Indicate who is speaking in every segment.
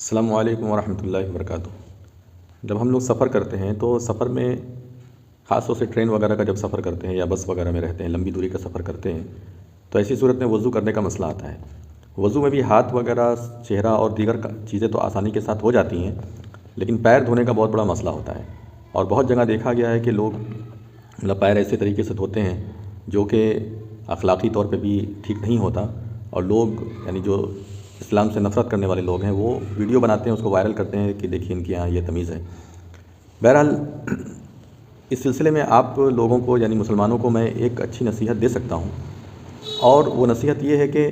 Speaker 1: السلام علیکم ورحمۃ اللہ وبرکاتہ۔ جب ہم لوگ سفر کرتے ہیں تو سفر میں خاص طور سے ٹرین وغیرہ کا جب سفر کرتے ہیں یا بس وغیرہ میں رہتے ہیں، لمبی دوری کا سفر کرتے ہیں تو ایسی صورت میں وضو کرنے کا مسئلہ آتا ہے۔ وضو میں بھی ہاتھ وغیرہ، چہرہ اور دیگر چیزیں تو آسانی کے ساتھ ہو جاتی ہیں، لیکن پیر دھونے کا بہت بڑا مسئلہ ہوتا ہے۔ اور بہت جگہ دیکھا گیا ہے کہ لوگ پیر ایسے طریقے سے دھوتے ہیں جو کہ اخلاقی طور پہ بھی ٹھیک نہیں ہوتا، اور لوگ یعنی جو اسلام سے نفرت کرنے والے لوگ ہیں وہ ویڈیو بناتے ہیں، اس کو وائرل کرتے ہیں کہ دیکھیے ان کے یہاں یہ تمیز ہے۔ بہرحال اس سلسلے میں آپ لوگوں کو یعنی مسلمانوں کو میں ایک اچھی نصیحت دے سکتا ہوں، اور وہ نصیحت یہ ہے کہ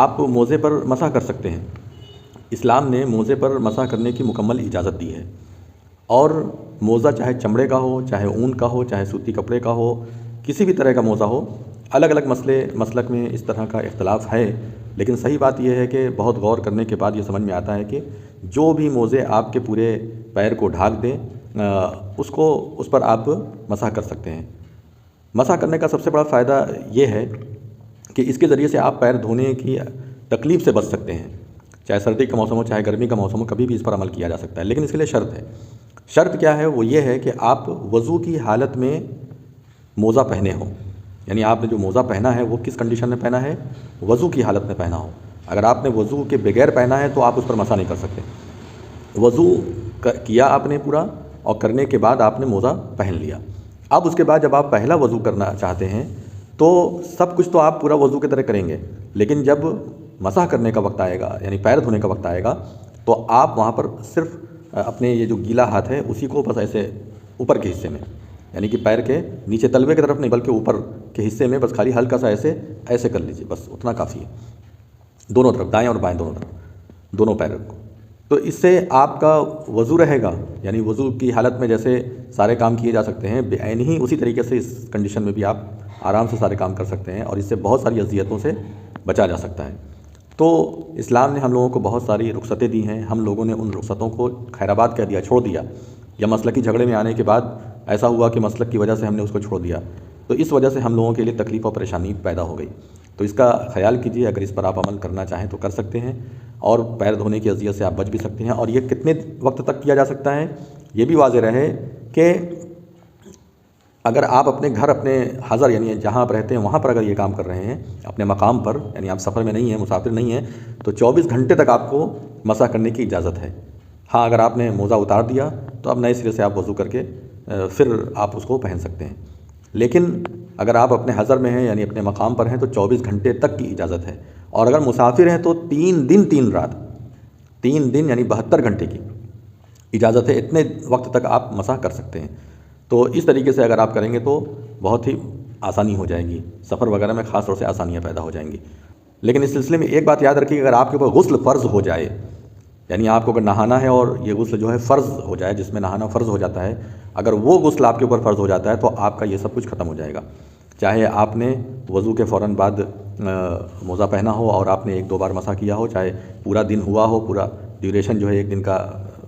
Speaker 1: آپ موزے پر مسح کر سکتے ہیں۔ اسلام نے موزے پر مسح کرنے کی مکمل اجازت دی ہے، اور موزہ چاہے چمڑے کا ہو، چاہے اون کا ہو، چاہے سوتی کپڑے کا ہو، کسی بھی طرح کا موزہ ہو۔ الگ الگ مسلک میں اس طرح کا اختلاف ہے، لیکن صحیح بات یہ ہے کہ بہت غور کرنے کے بعد یہ سمجھ میں آتا ہے کہ جو بھی موزے آپ کے پورے پیر کو ڈھانک دیں اس پر آپ مسح کر سکتے ہیں۔ مسح کرنے کا سب سے بڑا فائدہ یہ ہے کہ اس کے ذریعے سے آپ پیر دھونے کی تکلیف سے بچ سکتے ہیں، چاہے سردی کا موسم ہو چاہے گرمی کا موسم ہو، کبھی بھی اس پر عمل کیا جا سکتا ہے۔ لیکن اس کے لیے شرط ہے۔ شرط کیا ہے؟ وہ یہ ہے کہ آپ وضو کی حالت میں موزہ پہنے ہوں، یعنی آپ نے جو موزہ پہنا ہے وہ کس کنڈیشن میں پہنا ہے؟ وضو کی حالت میں پہنا ہو۔ اگر آپ نے وضو کے بغیر پہنا ہے تو آپ اس پر مسح نہیں کر سکتے۔ وضو کیا آپ نے پورا، اور کرنے کے بعد آپ نے موزہ پہن لیا۔ اب اس کے بعد جب آپ پہلا وضو کرنا چاہتے ہیں تو سب کچھ تو آپ پورا وضو کی طرح کریں گے، لیکن جب مسح کرنے کا وقت آئے گا یعنی پیر دھونے کا وقت آئے گا تو آپ وہاں پر صرف اپنے یہ جو گیلا ہاتھ ہے اسی کو بس ایسے اوپر کے حصے میں، یعنی کہ پیر کے نیچے تلوے کی طرف نہیں بلکہ اوپر کے حصے میں بس خالی ہلکا سا ایسے کر لیجیے، بس اتنا کافی ہے، دونوں طرف، دائیں اور بائیں دونوں طرف، دونوں پیروں کو۔ تو اس سے آپ کا وضو رہے گا، یعنی وضو کی حالت میں جیسے سارے کام کیے جا سکتے ہیں بعین ہی اسی طریقے سے اس کنڈیشن میں بھی آپ آرام سے سارے کام کر سکتے ہیں، اور اس سے بہت ساری اذیتوں سے بچا جا سکتا ہے۔ تو اسلام نے ہم لوگوں کو بہت ساری رخصتیں دی ہیں، ہم لوگوں نے ان رخصتوں کو خیرآباد کہہ دیا، چھوڑ دیا، یا مسلکی جھگڑے میں آنے کے بعد ایسا ہوا کہ مسلک کی وجہ سے ہم نے اس کو چھوڑ دیا، تو اس وجہ سے ہم لوگوں کے لیے تکلیف اور پریشانی پیدا ہو گئی۔ تو اس کا خیال کیجیے، اگر اس پر آپ عمل کرنا چاہیں تو کر سکتے ہیں، اور پیر دھونے کی اذیت سے آپ بچ بھی سکتے ہیں۔ اور یہ کتنے وقت تک کیا جا سکتا ہے یہ بھی واضح رہے کہ اگر آپ اپنے گھر، اپنے حضر یعنی جہاں آپ رہتے ہیں وہاں پر اگر یہ کام کر رہے ہیں، اپنے مقام پر، یعنی آپ سفر میں نہیں ہیں، مسافر نہیں ہیں، تو 24 گھنٹے تک آپ کو مسح کرنے کی اجازت ہے۔ ہاں، اگر آپ نے موزہ اتار دیا تو اب نئے سرے سے آپ وضو کر کے پھر آپ اس کو پہن سکتے ہیں، لیکن اگر آپ اپنے حضر میں ہیں یعنی اپنے مقام پر ہیں تو 24 گھنٹے تک کی اجازت ہے، اور اگر مسافر ہیں تو 3 دن 3 رات، 3 دن یعنی 72 گھنٹے کی اجازت ہے، اتنے وقت تک آپ مسح کر سکتے ہیں۔ تو اس طریقے سے اگر آپ کریں گے تو بہت ہی آسانی ہو جائے گی، سفر وغیرہ میں خاص طور سے آسانیاں پیدا ہو جائیں گی۔ لیکن اس سلسلے میں ایک بات یاد رکھیے کہ اگر آپ کے اوپر غسل فرض ہو جائے، یعنی آپ کو اگر نہانا ہے اور یہ غسل جو ہے فرض ہو جائے، جس میں نہانا فرض ہو جاتا ہے، اگر وہ غسل آپ کے اوپر فرض ہو جاتا ہے تو آپ کا یہ سب کچھ ختم ہو جائے گا، چاہے آپ نے وضو کے فوراً بعد موزہ پہنا ہو اور آپ نے 1-2 بار مسح کیا ہو، چاہے پورا دن ہوا ہو، پورا ڈیوریشن جو ہے ایک دن کا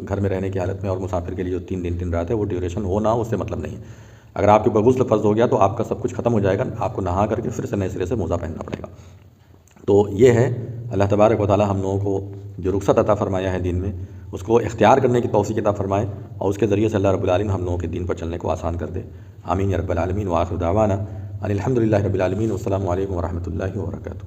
Speaker 1: گھر میں رہنے کی حالت میں، اور مسافر کے لیے جو 3 دن 3 رات ہے وہ ڈیوریشن ہو نہ ہو اس سے مطلب نہیں ہے۔ اگر آپ کے اوپر غسل فرض ہو گیا تو آپ کا سب کچھ ختم ہو جائے گا، آپ کو نہا کر کے پھر سے نئے سرے سے موزہ پہننا پڑے گا۔ تو یہ ہے، اللہ تبارک و تعالی ہم لوگوں کو جو رخصت عطا فرمایا ہے دین میں، اس کو اختیار کرنے کی توفیق عطا فرمائے، اور اس کے ذریعے سے اللہ رب العالمین ہم لوگوں کے دین پر چلنے کو آسان کر دے۔ آمین یا رب العالمین، وآخر دعوانا ان الحمد للہ رب العالمین، والسلام علیکم ورحمۃ اللہ وبرکاتہ۔